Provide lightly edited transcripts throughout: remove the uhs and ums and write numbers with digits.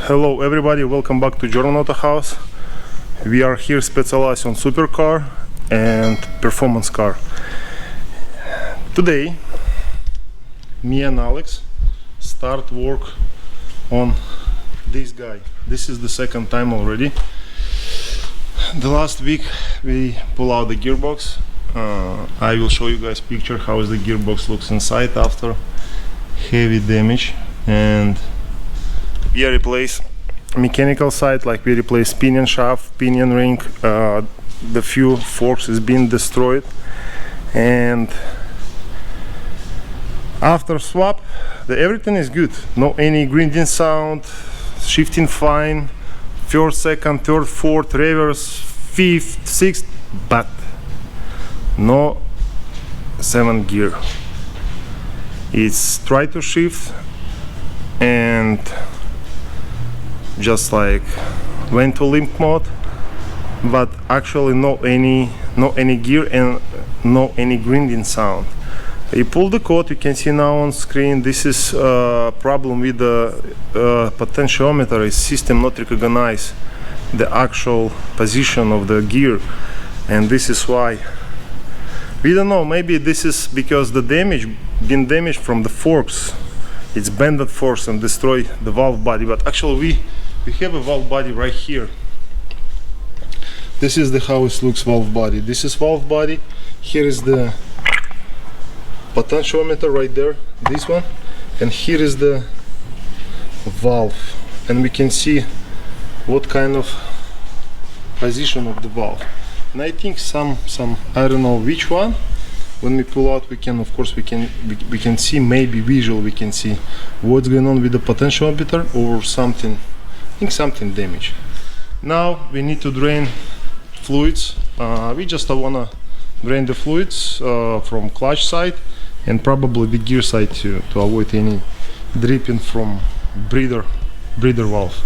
Hello everybody, welcome back to German AutoHaus. We are here specialized on supercar and performance car. Today, me and Alex start work on this guy. This is the second time already. The last week we pull out the gearbox. I will show you guys picture how the gearbox looks inside after heavy damage, and we replace mechanical side, like we replace pinion shaft, pinion ring, the few forks is being destroyed, and after swap everything is good. No any grinding sound, shifting fine, first, second, third, fourth, reverse, fifth, sixth, but no 7th gear. It's try to shift and just like went to limp mode, but actually no any gear and no any grinding sound. You pull the code, you can see now on screen. This is a problem with the potentiometer. Is system not recognize the actual position of the gear, and this is why. We don't know, maybe this is because the been damaged from the forks. It's bended forks and destroy the valve body, but actually we have a valve body right here. This is how it looks, valve body. This is valve body. Here is the potentiometer right there, this one, and here is the valve, and we can see what kind of position of the valve. And I think some I don't know which one. When we pull out, we can, of course, we can see, maybe visual, we can see what's going on with the potentiometer or something. I think something damaged. Now we need to drain fluids. We just wanna drain the fluids from clutch side and probably the gear side to avoid any dripping from breather valve.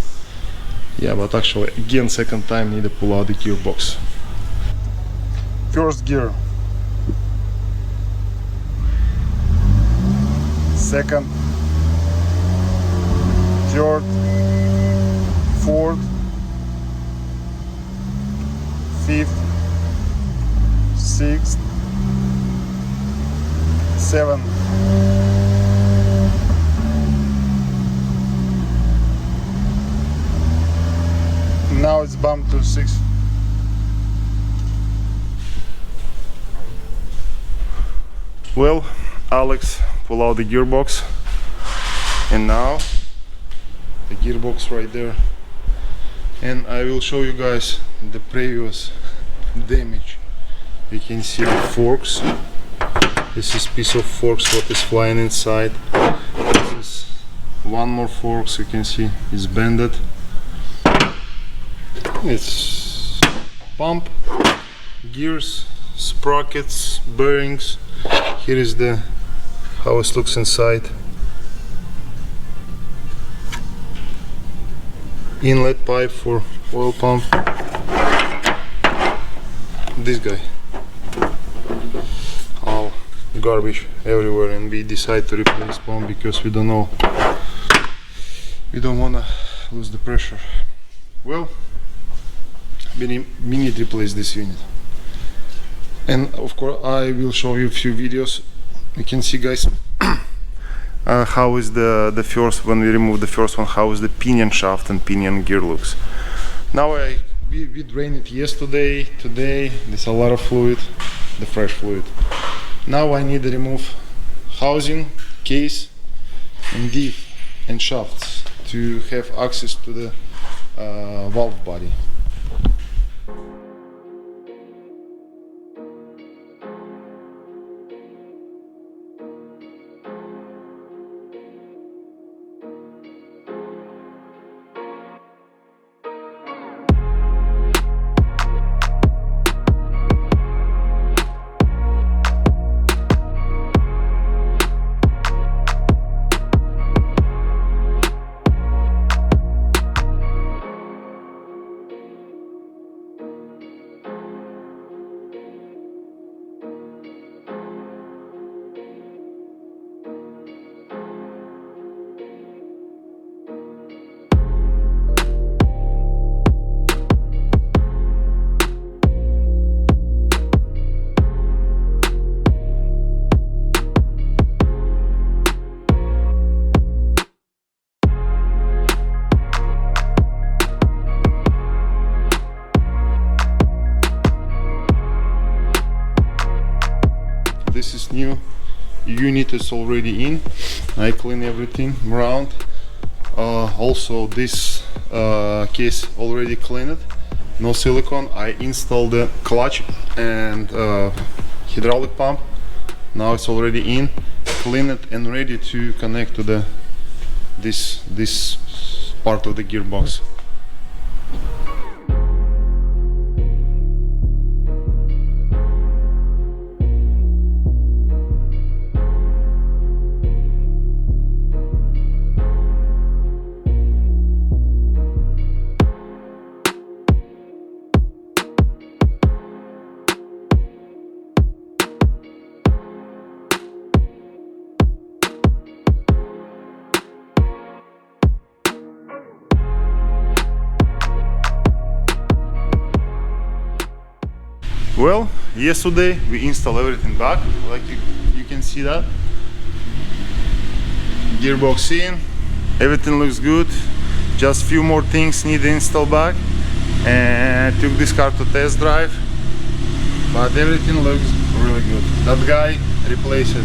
Yeah, but actually again second time need to pull out the gearbox. First gear, second, third, fourth, fifth, sixth, seventh. Now it's bumped to 6. Well, Alex pull out the gearbox, and now the gearbox right there, and I will show you guys the previous damage. You can see the forks. This is piece of forks what is flying inside. This is one more forks, you can see it's bended. It's pump, gears, sprockets, bearings. Here is how it looks inside. Inlet pipe for oil pump. This guy. All garbage everywhere, and we decide to replace pump because we don't know. We don't wanna lose the pressure. Well, we need to replace this unit. And of course I will show you a few videos. You can see, guys, how is the first, when we remove the first one, how is the pinion shaft and pinion gear looks. Now we drained it yesterday. Today there's a lot of fluid, the fresh fluid. Now I need to remove housing, case, and diff and shafts to have access to the valve body. this is new unit, is already in. I clean everything around. Also this case already cleaned, no silicone. I installed the clutch and hydraulic pump. Now it's already in, cleaned and ready to connect to the this part of the gearbox. Well, yesterday we installed everything back, like you can see that. Gearbox in, everything looks good. Just few more things need to install back, and I took this car to test drive, but everything looks really good. That guy replaced it.